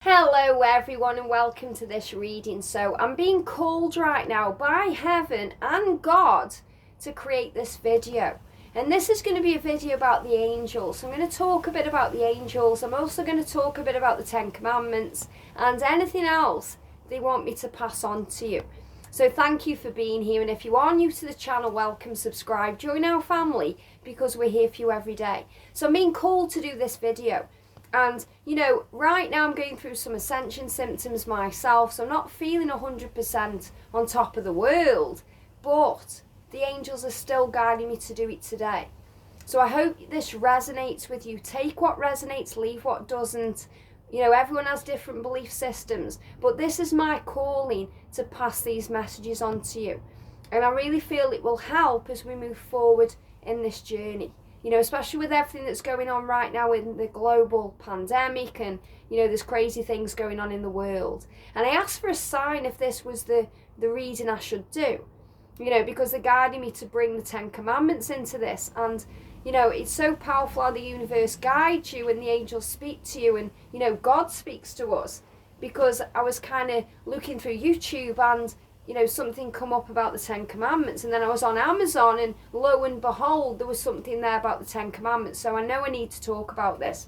Hello everyone and welcome to this reading. So I'm being called right now by heaven and God to create this video. And this is going to be a video about the angels. I'm going to talk a bit about the angels. I'm also going to talk a bit about the Ten Commandments and anything else they want me to pass on to you. So thank you for being here, and if you are new to the channel, welcome, subscribe, join our family because we're here for you every day. So I'm being called to do this video. And, right now I'm going through some ascension symptoms myself, so I'm not feeling 100% on top of the world, but the angels are still guiding me to do it today. So I hope this resonates with you. Take what resonates, leave what doesn't. Everyone has different belief systems, but this is my calling to pass these messages on to you. And I really feel it will help as we move forward in this journey. Especially with everything that's going on right now in the global pandemic and, there's crazy things going on in the world. And I asked for a sign if this was the reading I should do, because they're guiding me to bring the Ten Commandments into this. And, it's so powerful how the universe guides you and the angels speak to you and, God speaks to us. Because I was kind of looking through YouTube and something come up about the Ten Commandments, and then I was on Amazon and lo and behold there was something there about the Ten Commandments. So I know I need to talk about this.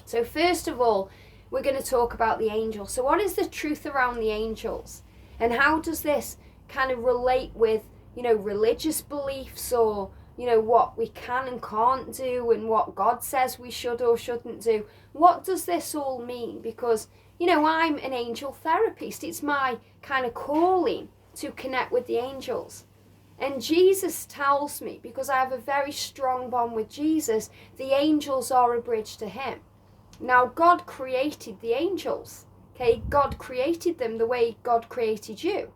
So first of all, we're going to talk about the angels. So what is the truth around the angels, and how does this kind of relate with religious beliefs, or what we can and can't do, and what God says we should or shouldn't do? What does this all mean? Because I'm an angel therapist. It's my kind of calling to connect with the angels. And Jesus tells me, because I have a very strong bond with Jesus, the angels are a bridge to him. Now, God created the angels. Okay, God created them the way God created you.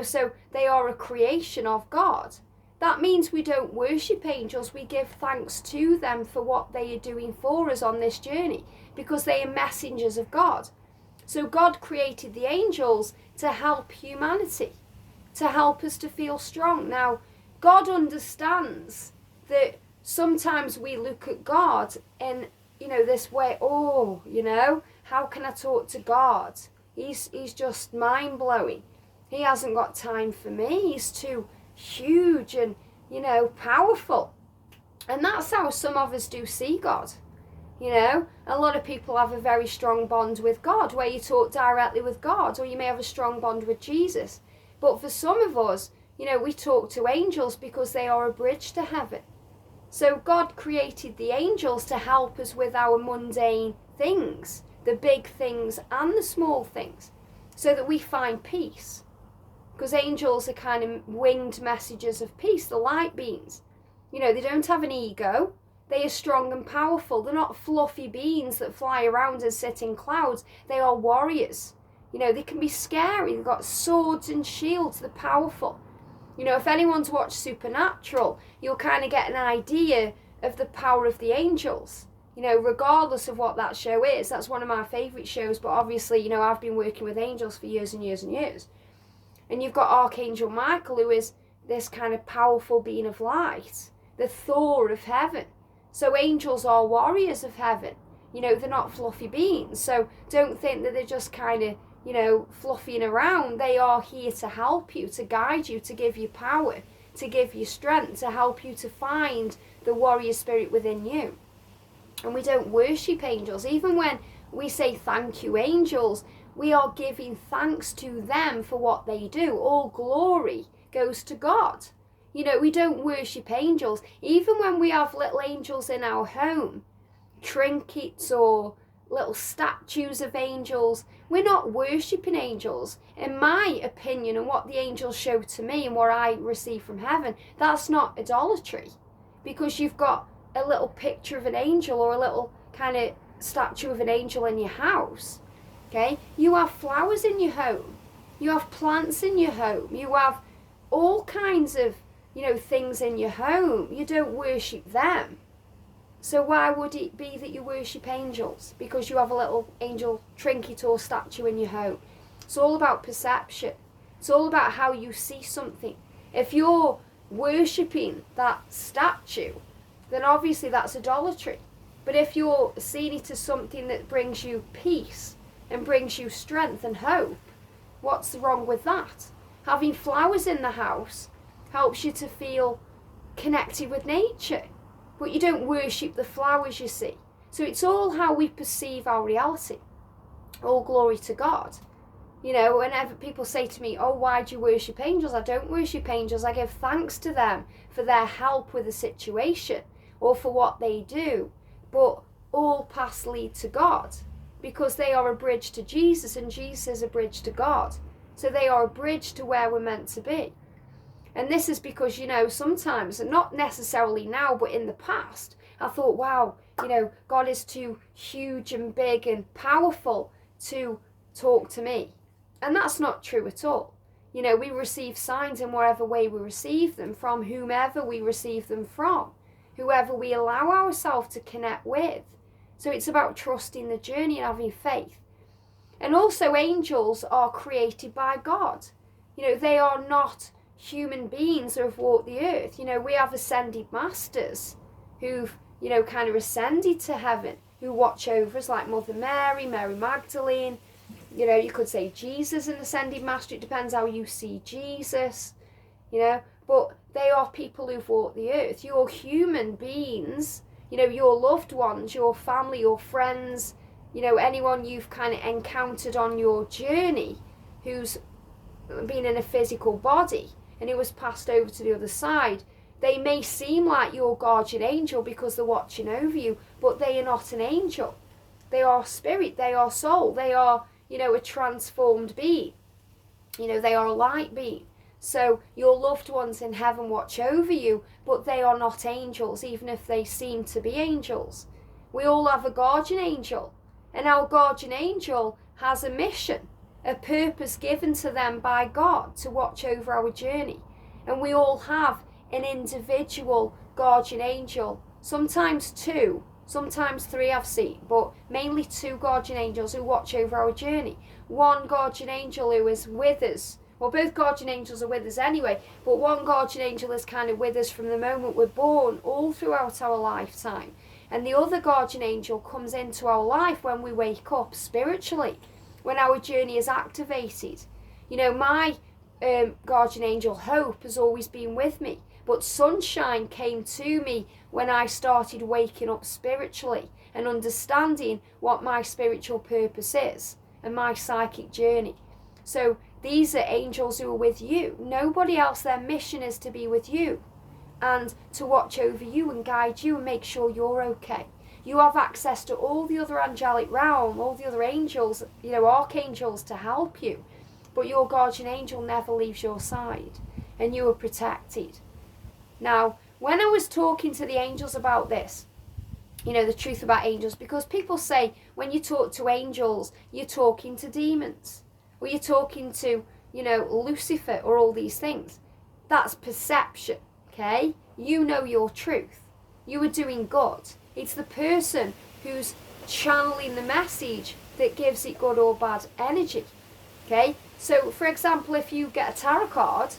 So they are a creation of God. That means we don't worship angels. We give thanks to them for what they are doing for us on this journey, because they are messengers of God. So God created the angels to help humanity, to help us to feel strong. Now, God understands that sometimes we look at God in, this way, how can I talk to God? He's just mind-blowing. He hasn't got time for me. He's too huge and, powerful. And that's how some of us do see God. A lot of people have a very strong bond with God, where you talk directly with God, or you may have a strong bond with Jesus. But for some of us, we talk to angels because they are a bridge to heaven. So God created the angels to help us with our mundane things, the big things and the small things, so that we find peace. Because angels are kind of winged messengers of peace, the light beings. They don't have an ego. They are strong and powerful. They're not fluffy beings that fly around and sit in clouds. They are warriors. They can be scary. They've got swords and shields. They're powerful. If anyone's watched Supernatural, you'll kind of get an idea of the power of the angels. Regardless of what that show is. That's one of my favourite shows. But obviously, I've been working with angels for years and years and years. And you've got Archangel Michael, who is this kind of powerful being of light. The Thor of heaven. So angels are warriors of heaven. They're not fluffy beings. So don't think that they're just kind of, fluffing around. They are here to help you, to guide you, to give you power, to give you strength, to help you to find the warrior spirit within you. And we don't worship angels. Even when we say thank you, angels, we are giving thanks to them for what they do. All glory goes to God. We don't worship angels. Even when we have little angels in our home, trinkets or little statues of angels, we're not worshipping angels. In my opinion, and what the angels show to me and what I receive from heaven, that's not idolatry. Because you've got a little picture of an angel or a little kind of statue of an angel in your house. Okay? You have flowers in your home. You have plants in your home. You have all kinds of things in your home. You don't worship them. So why would it be that you worship angels? Because you have a little angel trinket or statue in your home. It's all about perception. It's all about how you see something. If you're worshipping that statue, then obviously that's idolatry. But if you're seeing it as something that brings you peace, and brings you strength and hope. What's wrong with that? Having flowers in the house helps you to feel connected with nature, but you don't worship the flowers, you see. So it's all how we perceive our reality. All glory to God. You know, whenever people say to me, oh, why do you worship angels? I don't worship angels. I give thanks to them for their help with a situation or for what they do. But all paths lead to God, because they are a bridge to Jesus, and Jesus is a bridge to God. So they are a bridge to where we're meant to be. And this is because, you know, sometimes, and not necessarily now, but in the past, I thought, wow, you know, God is too huge and big and powerful to talk to me. And that's not true at all. You know, we receive signs in whatever way we receive them, from whomever we receive them from, whoever we allow ourselves to connect with. So it's about trusting the journey and having faith. And also, angels are created by God. You know, they are not human beings who have walked the earth. You know, we have ascended masters who've, you know, kind of ascended to heaven, who watch over us, like Mother Mary, Mary Magdalene. You know, you could say Jesus, an ascended master. It depends how you see Jesus, you know. But they are people who've walked the earth. You're human beings, you know, your loved ones, your family, your friends, you know, anyone you've kind of encountered on your journey who's been in a physical body and who was passed over to the other side. They may seem like your guardian angel because they're watching over you, but they are not an angel. They are spirit, they are soul, they are, you know, a transformed being. You know, they are a light being. So your loved ones in heaven watch over you, but they are not angels, even if they seem to be angels. We all have a guardian angel, and our guardian angel has a mission, a purpose given to them by God to watch over our journey. And we all have an individual guardian angel, sometimes two, sometimes three I've seen, but mainly two guardian angels who watch over our journey. One guardian angel who is with us, well, both guardian angels are with us anyway, but one guardian angel is kind of with us from the moment we're born, all throughout our lifetime. And the other guardian angel comes into our life when we wake up spiritually, when our journey is activated. You know, my guardian angel Hope has always been with me, but Sunshine came to me when I started waking up spiritually and understanding what my spiritual purpose is and my psychic journey. So these are angels who are with you. Nobody else, their mission is to be with you and to watch over you and guide you and make sure you're okay. You have access to all the other angelic realm, all the other angels, you know, archangels to help you. But your guardian angel never leaves your side and you are protected. Now, when I was talking to the angels about this, you know, the truth about angels, because people say when you talk to angels, you're talking to demons, or you're talking to, you know, Lucifer or all these things. That's perception, okay? You know your truth. You are doing good. It's the person who's channeling the message that gives it good or bad energy, okay? So, for example, if you get a tarot card,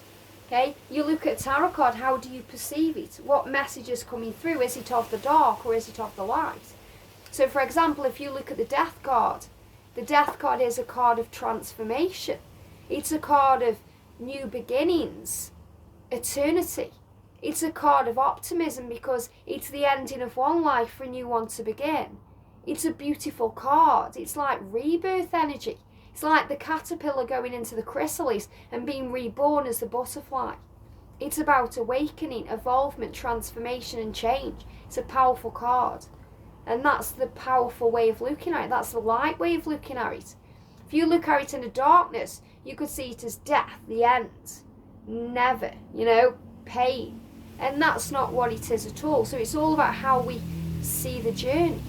okay, you look at a tarot card, how do you perceive it? What message is coming through? Is it of the dark or is it of the light? So, for example, if you look at the death card is a card of transformation. It's a card of new beginnings, eternity. It's a card of optimism because it's the ending of one life for a new one to begin. It's a beautiful card. It's like rebirth energy. It's like the caterpillar going into the chrysalis and being reborn as the butterfly. It's about awakening, evolvement, transformation and change. It's a powerful card. And that's the powerful way of looking at it. That's the light way of looking at it. If you look at it in the darkness, you could see it as death, the end. Never, you know, pain. And that's not what it is at all. So it's all about how we see the journey.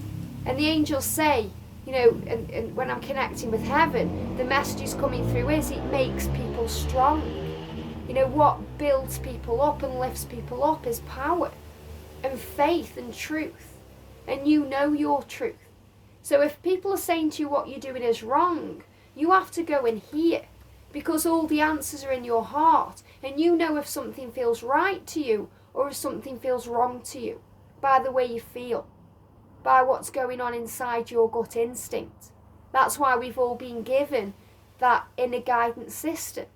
And the angels say, you know, and when I'm connecting with heaven, the messages coming through is it makes people strong. You know, what builds people up and lifts people up is power and faith and truth. And you know your truth. So if people are saying to you what you're doing is wrong, you have to go and hear, because all the answers are in your heart, and you know if something feels right to you or if something feels wrong to you by the way you feel, by what's going on inside your gut instinct. That's why we've all been given that inner guidance system.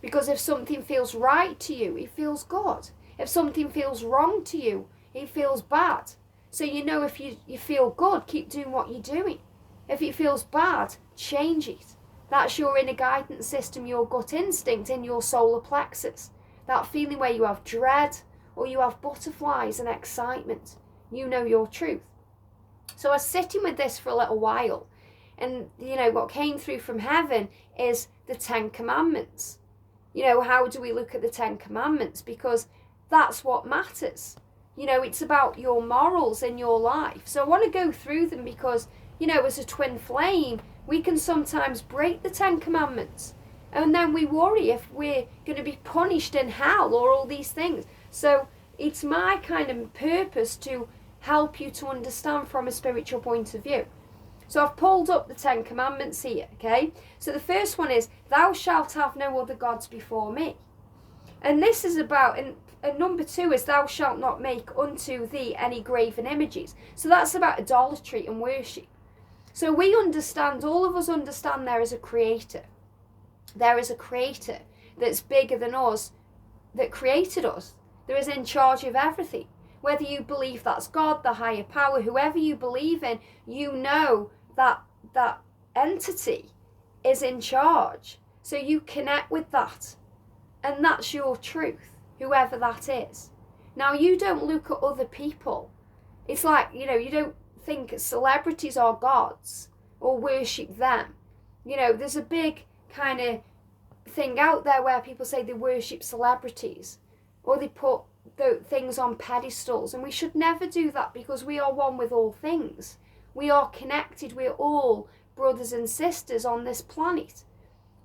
Because if something feels right to you, it feels good. If something feels wrong to you, it feels bad. So you know, if you feel good, keep doing what you're doing. If it feels bad, change it. That's your inner guidance system, your gut instinct in your solar plexus. That feeling where you have dread or you have butterflies and excitement. You know your truth. So I was sitting with this for a little while, and what came through from heaven is the 10 Commandments. How do we look at the 10 Commandments? Because that's what matters. It's about your morals in your life. So I want to go through them because, as a twin flame, we can sometimes break the 10 Commandments. And then we worry if we're going to be punished in hell or all these things. So it's my kind of purpose to help you to understand from a spiritual point of view. So I've pulled up the 10 Commandments here, okay? So the first one is, thou shalt have no other gods before me. And this is about, and number 2 is, thou shalt not make unto thee any graven images. So that's about idolatry and worship. So we understand, all of us understand there is a creator. There is a creator that's bigger than us, that created us. That is in charge of everything. Whether you believe that's God, the higher power, whoever you believe in, you know that that entity is in charge. So you connect with that. And that's your truth, whoever that is. Now, you don't look at other people. It's like, you don't think celebrities are gods or worship them. There's a big kind of thing out there where people say they worship celebrities or they put the things on pedestals, and we should never do that because we are one with all things. We are connected. We're all brothers and sisters on this planet.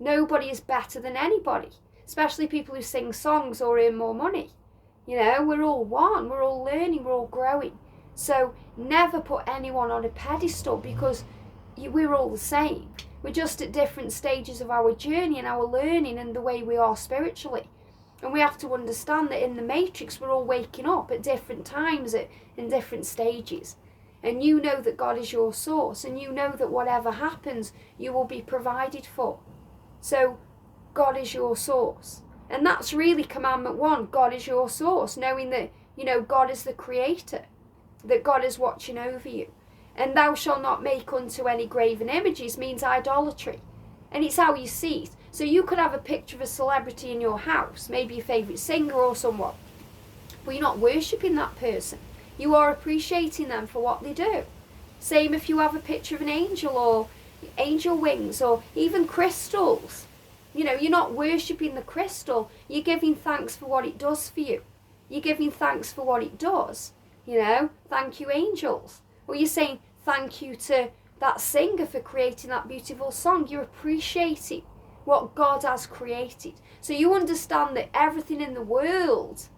Nobody is better than anybody, especially people who sing songs or earn more money. We're all one. We're all learning. We're all growing. So never put anyone on a pedestal because we're all the same. We're just at different stages of our journey and our learning and the way we are spiritually. And we have to understand that in the matrix, we're all waking up at different times, in different stages. And you know that God is your source, and you know that whatever happens, you will be provided for. So God is your source. And that's really commandment 1, God is your source, knowing that, God is the creator, that God is watching over you. And thou shalt not make unto any graven images means idolatry. And it's how you see it. So you could have a picture of a celebrity in your house, maybe your favourite singer or someone, but you're not worshipping that person. You are appreciating them for what they do. Same if you have a picture of an angel or angel wings or even crystals. You're not worshipping the crystal. You're giving thanks for what it does for you. You're giving thanks for what it does. Thank you, angels. Or you're saying thank you to that singer for creating that beautiful song. You're appreciating what God has created. So you understand that everything in the world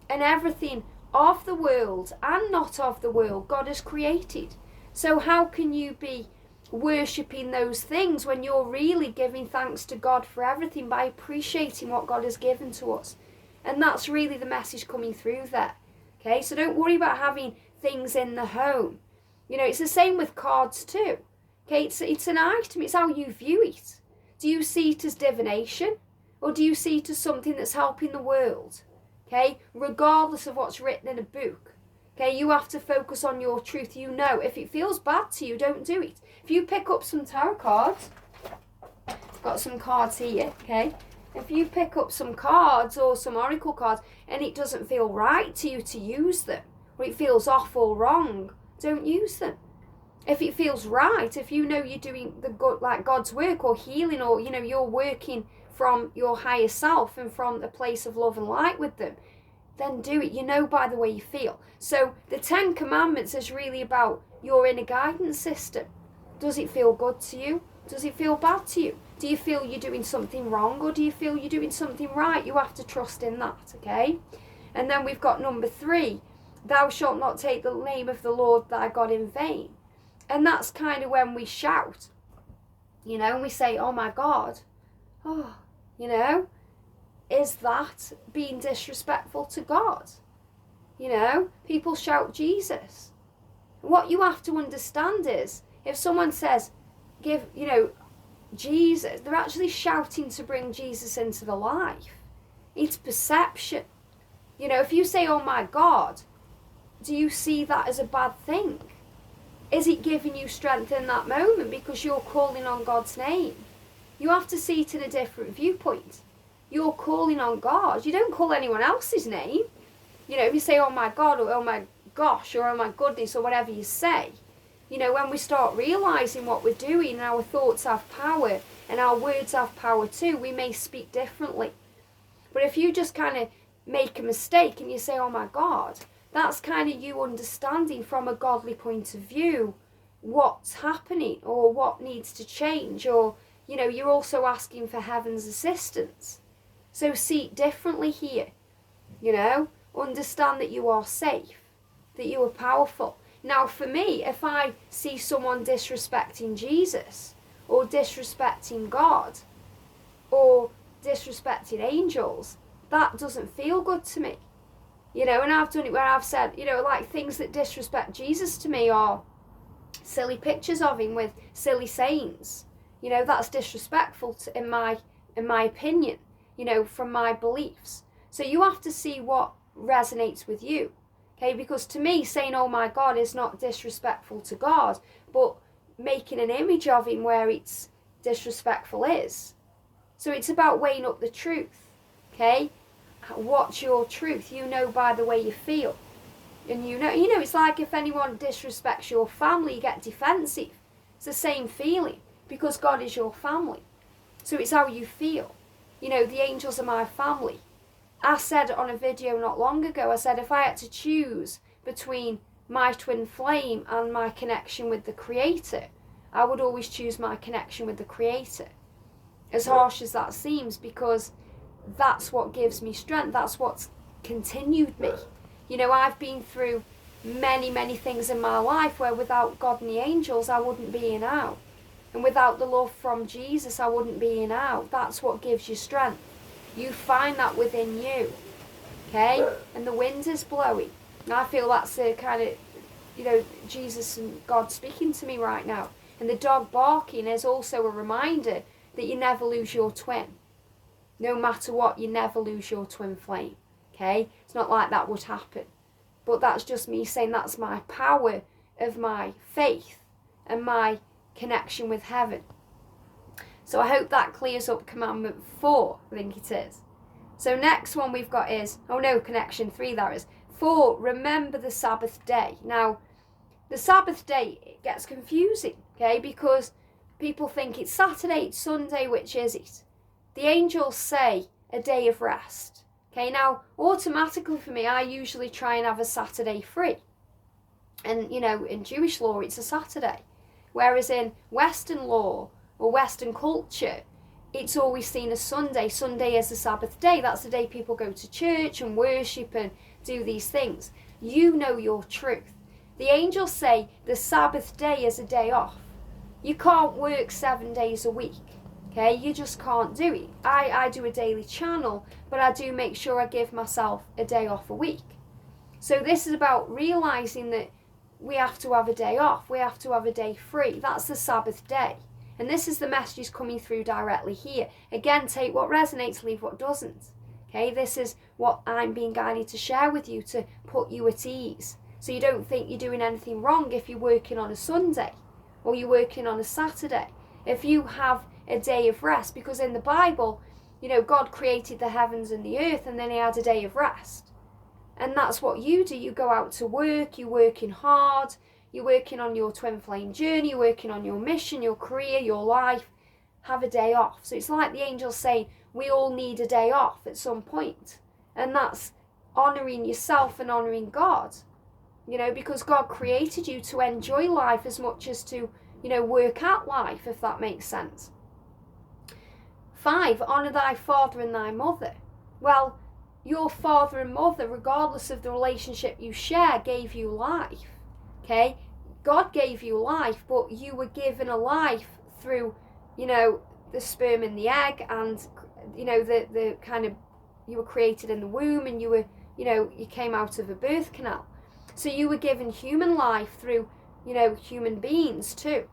and everything of the world and not of the world, God has created. So how can you be worshipping those things when you're really giving thanks to God for everything by appreciating what God has given to us? And that's really the message coming through there. Okay, so don't worry about having things in the home. It's the same with cards too. Okay, it's an item, it's how you view it. Do you see it as divination? Or do you see it as something that's helping the world? Okay, regardless of what's written in a book. Okay, you have to focus on your truth. If it feels bad to you, don't do it. If you pick up some tarot cards, I've got some cards here, okay? If you pick up some cards or some oracle cards and it doesn't feel right to you to use them, or it feels off or wrong, don't use them. If it feels right, if you're doing the good, like God's work or healing, or you're working from your higher self and from a place of love and light with them, then do it. By the way you feel. So the 10 Commandments is really about your inner guidance system. Does it feel good to you? Does it feel bad to you? Do you feel you're doing something wrong, or do you feel you're doing something right? You have to trust in that, okay? And then we've got number 3, thou shalt not take the name of the Lord thy God in vain. And that's kind of when we shout, and we say, oh my God, is that being disrespectful to God? People shout Jesus. What you have to understand is, if someone says, give, Jesus, they're actually shouting to bring Jesus into the life. It's perception. If you say, oh my God, do you see that as a bad thing? Is it giving you strength in that moment because you're calling on God's name? You have to see it in a different viewpoint. You're calling on God. You don't call anyone else's name. If you say, oh my God, or oh my gosh, or oh my goodness, or whatever you say, when we start realising what we're doing, and our thoughts have power, and our words have power too, we may speak differently. But if you just kind of make a mistake and you say, oh my God, that's kind of you understanding from a godly point of view what's happening or what needs to change, or, you're also asking for heaven's assistance. So see it differently here, understand that you are safe, that you are powerful. Now for me, if I see someone disrespecting Jesus, or disrespecting God, or disrespecting angels, that doesn't feel good to me. And I've done it where I've said, like things that disrespect Jesus to me are silly pictures of him with silly sayings. That's disrespectful in my opinion, from my beliefs. So you have to see what resonates with you. Okay, because to me, saying, oh my God, is not disrespectful to God, but making an image of him where it's disrespectful is. So it's about weighing up the truth, okay? What's your truth? By the way you feel. And it's like if anyone disrespects your family, you get defensive. It's the same feeling, because God is your family. So it's how you feel. The angels are my family. I said on a video not long ago, I said if I had to choose between my twin flame and my connection with the Creator, I would always choose my connection with the Creator. As harsh as that seems, because that's what gives me strength. That's what's continued me. I've been through many, many things in my life where without God and the angels, I wouldn't be in now. And without the love from Jesus, I wouldn't be in now. That's what gives you strength. You find that within you, okay? And the wind is blowing. And I feel that's a kind of, Jesus and God speaking to me right now. And the dog barking is also a reminder that you never lose your twin. No matter what, you never lose your twin flame, okay? It's not like that would happen. But that's just me saying that's my power of my faith and my connection with heaven. So I hope that clears up commandment 4, I think it is. So next one we've got is, connection 3 that is. 4, remember the Sabbath day. Now, the Sabbath day, it gets confusing, okay? Because people think it's Saturday, it's Sunday, which is it? The angels say a day of rest. Okay, now, automatically for me, I usually try and have a Saturday free. And, in Jewish law, it's a Saturday. Whereas in Western law, or Western culture, it's always seen as Sunday. Sunday is the Sabbath day. That's the day people go to church and worship and do these things. You know your truth. The angels say the Sabbath day is a day off. You can't work 7 days a week. Okay, you just can't do it. I do a daily channel, but I do make sure I give myself a day off a week. So this is about realising that we have to have a day off. We have to have a day free. That's the Sabbath day. And this is the messages coming through directly here. Again, take what resonates, leave what doesn't. Okay, this is what I'm being guided to share with you to put you at ease. So you don't think you're doing anything wrong if you're working on a Sunday or you're working on a Saturday. If you have a day of rest, because in the Bible, God created the heavens and the earth and then he had a day of rest. And that's what you do. You go out to work, you're working hard, you're working on your twin flame journey, you're working on your mission, your career, your life. Have a day off. So it's like the angels saying, we all need a day off at some point. And that's honouring yourself and honouring God. Because God created you to enjoy life as much as to, work at life, if that makes sense. 5, honour thy father and thy mother. Well, your father and mother, regardless of the relationship you share, gave you life. Okay? God gave you life, but you were given a life through, the sperm and the egg, and, the kind of, you were created in the womb, and you were, you came out of a birth canal. So you were given human life through, human beings too.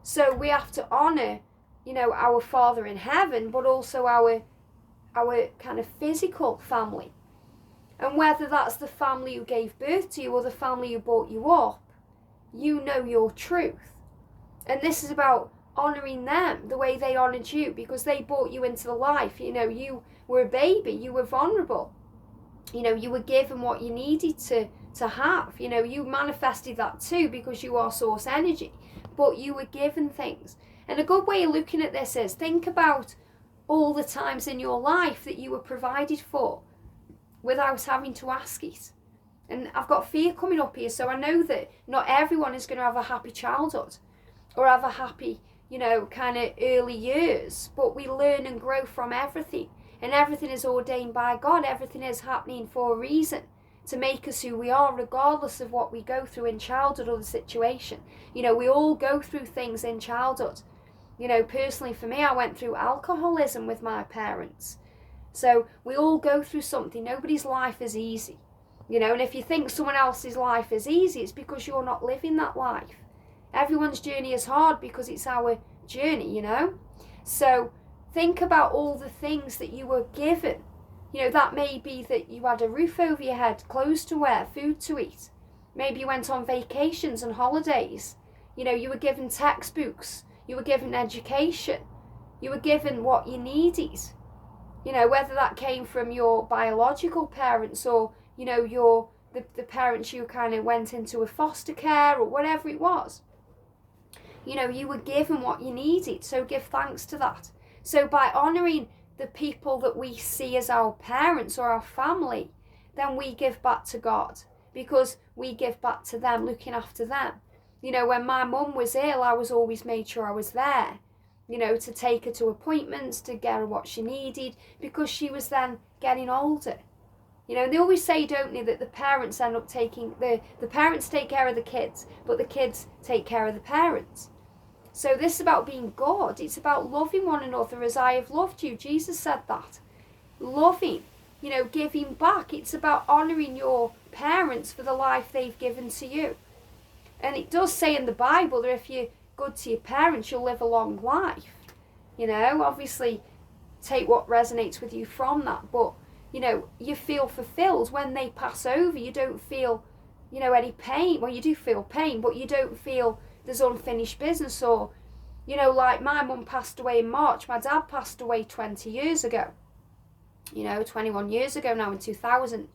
So we have to honour, our Father in heaven, but also our kind of physical family. And whether that's the family who gave birth to you or the family who brought you up, you know your truth. And this is about honouring them the way they honoured you, because they brought you into the life. You were a baby, you were vulnerable. You were given what you needed to have. You manifested that too, because you are source energy, but you were given things. And a good way of looking at this is, think about all the times in your life that you were provided for without having to ask it. And I've got fear coming up here, so I know that not everyone is going to have a happy childhood or have a happy, kind of early years, but we learn and grow from everything. And everything is ordained by God. Everything is happening for a reason, to make us who we are, regardless of what we go through in childhood or the situation. We all go through things in childhood. Personally for me, I went through alcoholism with my parents. So we all go through something. Nobody's life is easy. And if you think someone else's life is easy, it's because you're not living that life. Everyone's journey is hard because it's our journey, So think about all the things that you were given. That may be that you had a roof over your head, clothes to wear, food to eat. Maybe you went on vacations and holidays. You were given textbooks. You were given education. You were given what you needed. Whether that came from your biological parents or, the parents you kind of went into a foster care or whatever it was. You were given what you needed, so give thanks to that. So by honouring the people that we see as our parents or our family, then we give back to God, because we give back to them, looking after them. When my mum was ill, I was always made sure I was there, to take her to appointments, to get her what she needed, because she was then getting older. They always say, don't they, that the parents end up taking, the parents take care of the kids, but the kids take care of the parents. So this is about being God. It's about loving one another as I have loved you. Jesus said that. Loving, giving back. It's about honouring your parents for the life they've given to you. And it does say in the Bible that if you're good to your parents, you'll live a long life. Obviously take what resonates with you from that. But, you feel fulfilled when they pass over. You don't feel, any pain. Well, you do feel pain, but you don't feel there's unfinished business. Or, like my mum passed away in March. My dad passed away 20 years ago. 21 years ago now, in 2000.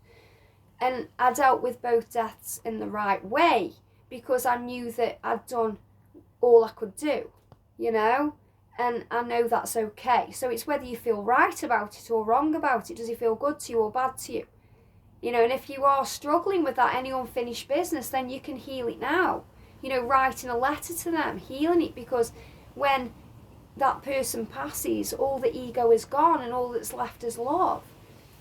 And I dealt with both deaths in the right way, because I knew that I'd done all I could do, and I know that's okay. So it's whether you feel right about it or wrong about it. Does it feel good to you or bad to you? And if you are struggling with that, any unfinished business, then you can heal it now. Writing a letter to them, healing it, because when that person passes, all the ego is gone and all that's left is love.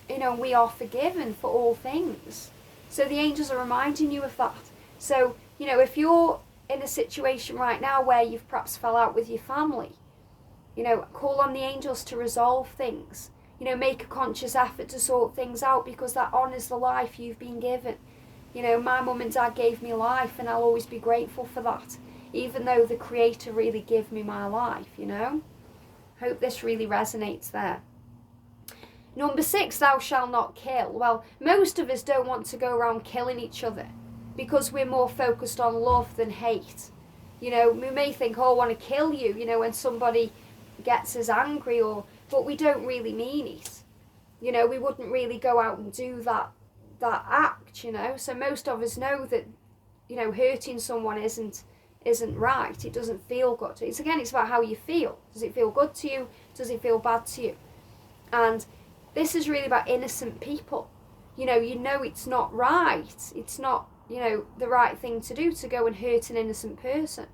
We are forgiven for all things. So the angels are reminding you of that. So, if you're in a situation right now where you've perhaps fell out with your family, call on the angels to resolve things. Make a conscious effort to sort things out, because that honours the life you've been given. My mum and dad gave me life, and I'll always be grateful for that, even though the Creator really gave me my life, Hope this really resonates there. Number 6, thou shalt not kill. Well, most of us don't want to go around killing each other, because we're more focused on love than hate. We may think, I want to kill you, when somebody gets us angry, but we don't really mean it. We wouldn't really go out and do that act, So most of us know that, hurting someone isn't right. It doesn't feel good. It's about how you feel. Does it feel good to you? Does it feel bad to you? And this is really about innocent people. It's not right. It's not, the right thing to do to go and hurt an innocent person.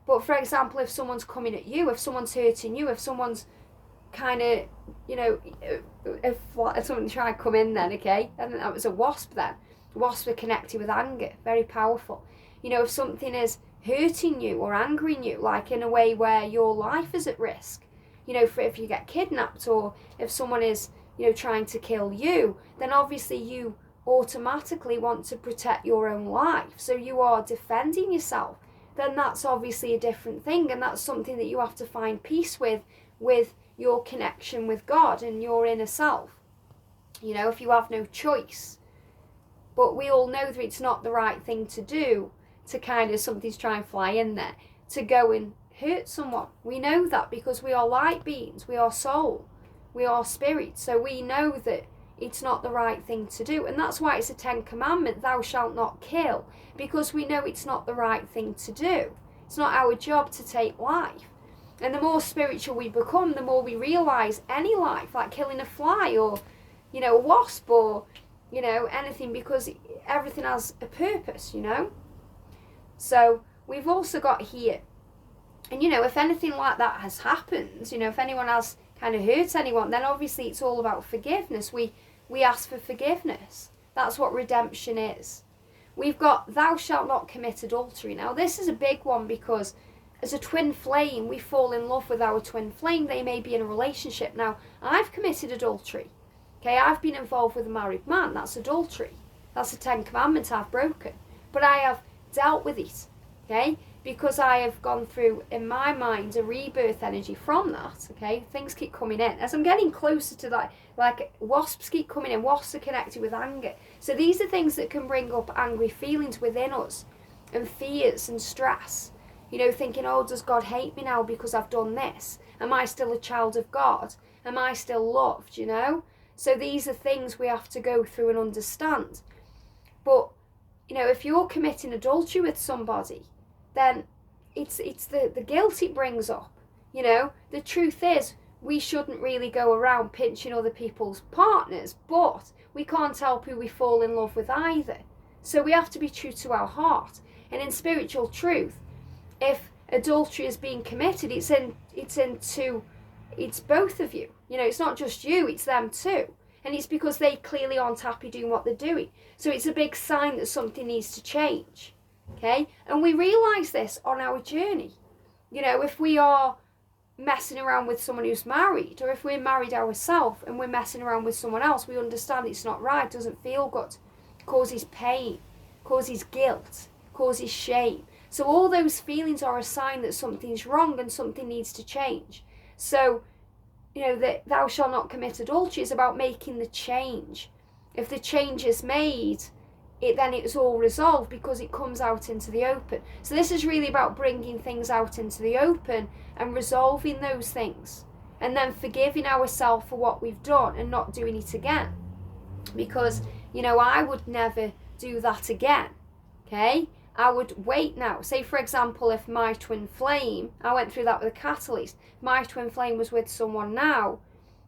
But for example, if someone's coming at you, if someone's hurting you, if someone's kind of, if someone trying to come in then, okay? I think that was a wasp then. Wasps are connected with anger, very powerful. If something is hurting you or angering you, like in a way where your life is at risk, for if you get kidnapped, or if someone is, trying to kill you, then obviously you automatically want to protect your own life. So you are defending yourself. then that's obviously a different thing, and that's something that you have to find peace with your connection with God and your inner self. You know, if you have no choice. But we all know that it's not the right thing to do, to kind of, something's trying to fly in there, to go and hurt someone. We know that because we are light beings, we are soul, we are spirit. So we know that it's not the right thing to do. And that's why it's a 10 commandment, thou shalt not kill, because we know it's not the right thing to do. It's not our job to take life. And the more spiritual we become, the more we realise any life, like killing a fly or, you know, a wasp or, you know, anything, because everything has a purpose, you know. So we've also got here, and you know, if anything like that has happened, you know, if anyone has kind of hurt anyone, then obviously it's all about forgiveness. We ask for forgiveness. That's what redemption is. We've got thou shalt not commit adultery. Now this is a big one, because as a twin flame, we fall in love with our twin flame. They may be in a relationship. Now, I've committed adultery. Okay, I've been involved with a married man. That's adultery. That's the 10 commandments I've broken. But I have dealt with it. Okay, because I have gone through, in my mind, a rebirth energy from that. Okay, things keep coming in. As I'm getting closer to that, like wasps keep coming in. Wasps are connected with anger. So these are things that can bring up angry feelings within us, and fears and stress. You know, thinking, oh, does God hate me now because I've done this? Am I still a child of God? Am I still loved, you know? So these are things we have to go through and understand. But, you know, if you're committing adultery with somebody, then it's the guilt it brings up. You know, the truth is, we shouldn't really go around pinching other people's partners, but we can't help who we fall in love with either. So we have to be true to our heart. And in spiritual truth, if adultery is being committed, it's both of you. You know, it's not just you, it's them too. And it's because they clearly aren't happy doing what they're doing. So it's a big sign that something needs to change. Okay? And we realise this on our journey. You know, if we are messing around with someone who's married, or if we're married ourselves and we're messing around with someone else, we understand it's not right, doesn't feel good, causes pain, causes guilt, causes shame. So all those feelings are a sign that something's wrong and something needs to change. So, you know, that thou shalt not commit adultery is about making the change. If the change is made, then it's all resolved because it comes out into the open. So this is really about bringing things out into the open and resolving those things. And then forgiving ourselves for what we've done and not doing it again. Because, you know, I would never do that again. Okay? I would wait now. Say, for example, if my twin flame, I went through that with a catalyst, my twin flame was with someone now,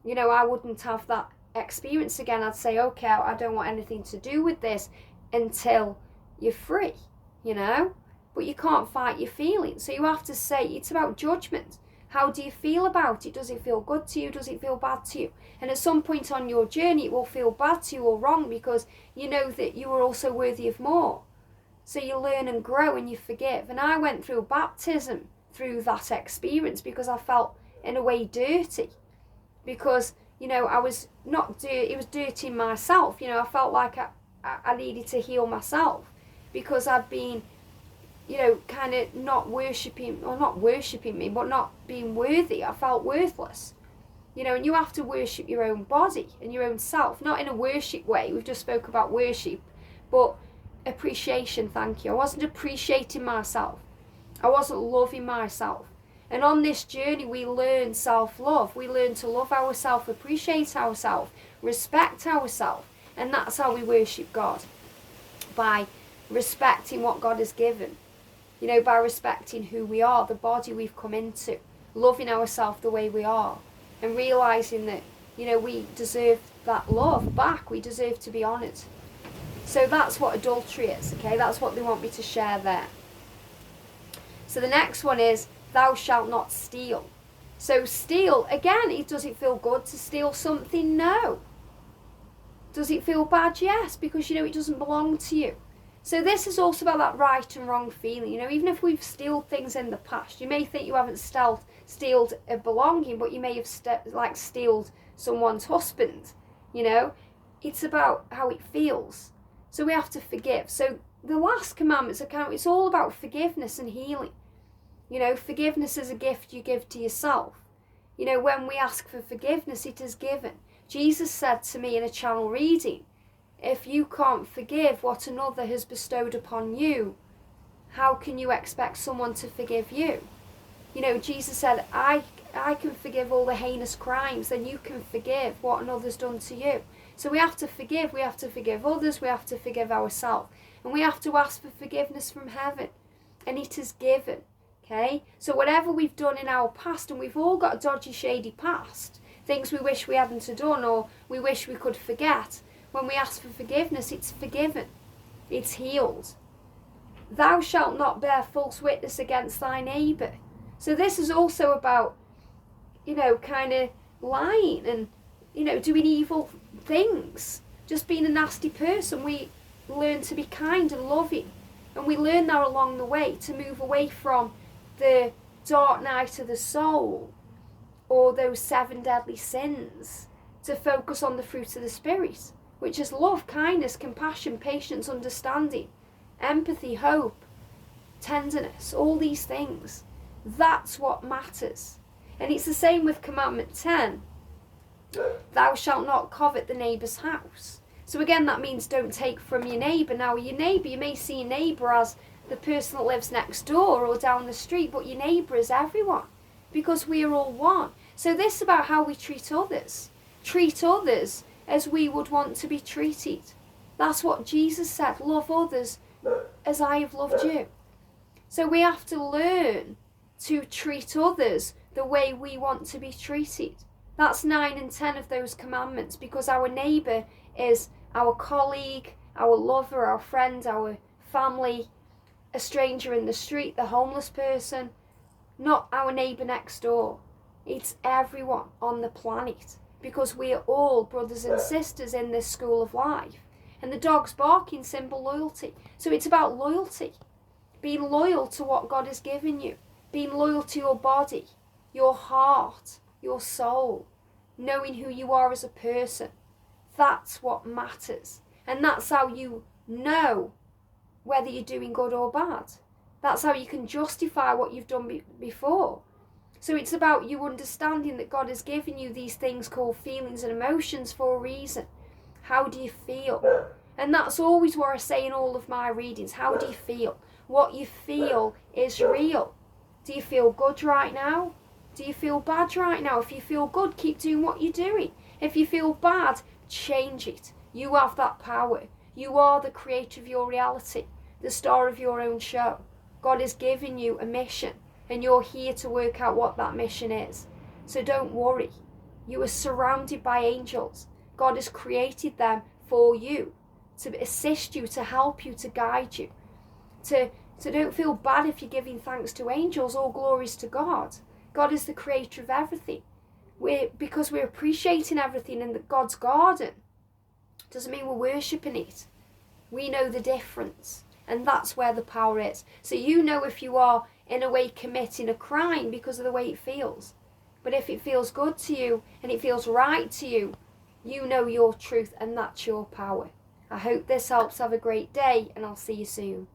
you know, I wouldn't have that experience again. I'd say, okay, I don't want anything to do with this until you're free, you know? But you can't fight your feelings. So you have to say, it's about judgment. How do you feel about it? Does it feel good to you? Does it feel bad to you? And at some point on your journey, it will feel bad to you or wrong, because you know that you are also worthy of more. So you learn and grow and you forgive. And I went through baptism through that experience, because I felt in a way dirty. Because, you know, I was not dirty, it was dirty myself. You know, I felt like I needed to heal myself, because I'd been, you know, kind of not worshipping me, but not being worthy. I felt worthless. You know, and you have to worship your own body and your own self, not in a worship way. We've just spoke about worship, but appreciation. Thank you. I wasn't appreciating myself. I wasn't loving myself. And on this journey, we learn self-love. We learn to love ourselves, appreciate ourselves, respect ourselves. And that's how we worship God. By respecting what God has given. You know, by respecting who we are, the body we've come into. Loving ourselves the way we are. And realising that, you know, we deserve that love back. We deserve to be honoured. So that's what adultery is, okay? That's what they want me to share there. So the next one is, thou shalt not steal. So steal, again, does it feel good to steal something? No. Does it feel bad? Yes, because, you know, it doesn't belong to you. So this is also about that right and wrong feeling. You know, even if we've stealed things in the past, you may think you haven't stealed a belonging, but you may have stealed someone's husband. You know, it's about how it feels. So we have to forgive. So the last commandment's account, it's all about forgiveness and healing. You know, forgiveness is a gift you give to yourself. You know, when we ask for forgiveness, it is given. Jesus said to me in a channel reading, if you can't forgive what another has bestowed upon you, how can you expect someone to forgive you? You know, Jesus said, I can forgive all the heinous crimes, then you can forgive what another's done to you. So we have to forgive others, we have to forgive ourselves. And we have to ask for forgiveness from heaven. And it is given. Okay? So whatever we've done in our past, and we've all got a dodgy, shady past, things we wish we hadn't done or we wish we could forget, when we ask for forgiveness, it's forgiven. It's healed. Thou shalt not bear false witness against thy neighbour. So this is also about, you know, kind of lying and, you know, doing evil things. Just being a nasty person. We learn to be kind and loving. And we learn that along the way to move away from the dark night of the soul or those 7 deadly sins, to focus on the fruit of the Spirit, which is love, kindness, compassion, patience, understanding, empathy, hope, tenderness, all these things. That's what matters. And it's the same with commandment 10. Thou shalt not covet the neighbour's house. So again, that means don't take from your neighbour. Now, your neighbour, you may see your neighbour as the person that lives next door or down the street, but your neighbour is everyone, because we are all one. So this is about how we treat others. Treat others as we would want to be treated. That's what Jesus said. Love others as I have loved you. So we have to learn to treat others the way we want to be treated. That's 9 and 10 of those commandments, because our neighbour is our colleague, our lover, our friend, our family, a stranger in the street, the homeless person, not our neighbour next door. It's everyone on the planet, because we are all brothers and sisters in this school of life. And the dog's barking symbol loyalty. So it's about loyalty. Being loyal to what God has given you. Being loyal to your body, your heart, your soul. Knowing who you are as a person. That's what matters. And that's how you know whether you're doing good or bad. That's how you can justify what you've done before. So it's about you understanding that God has given you these things called feelings and emotions for a reason. How do you feel? And that's always what I say in all of my readings. How do you feel? What you feel is real. Do you feel good right now? Do you feel bad right now? If you feel good, keep doing what you're doing. If you feel bad, change it. You have that power. You are the creator of your reality, the star of your own show. God has given you a mission, and you're here to work out what that mission is. So don't worry. You are surrounded by angels. God has created them for you, to assist you, to help you, to guide you. So don't feel bad if you're giving thanks to angels. All glories to God. God is the creator of everything. Because we're appreciating everything in God's garden, doesn't mean we're worshipping it. We know the difference. And that's where the power is. So you know if you are, in a way, committing a crime because of the way it feels. But if it feels good to you and it feels right to you, you know your truth, and that's your power. I hope this helps. Have a great day, and I'll see you soon.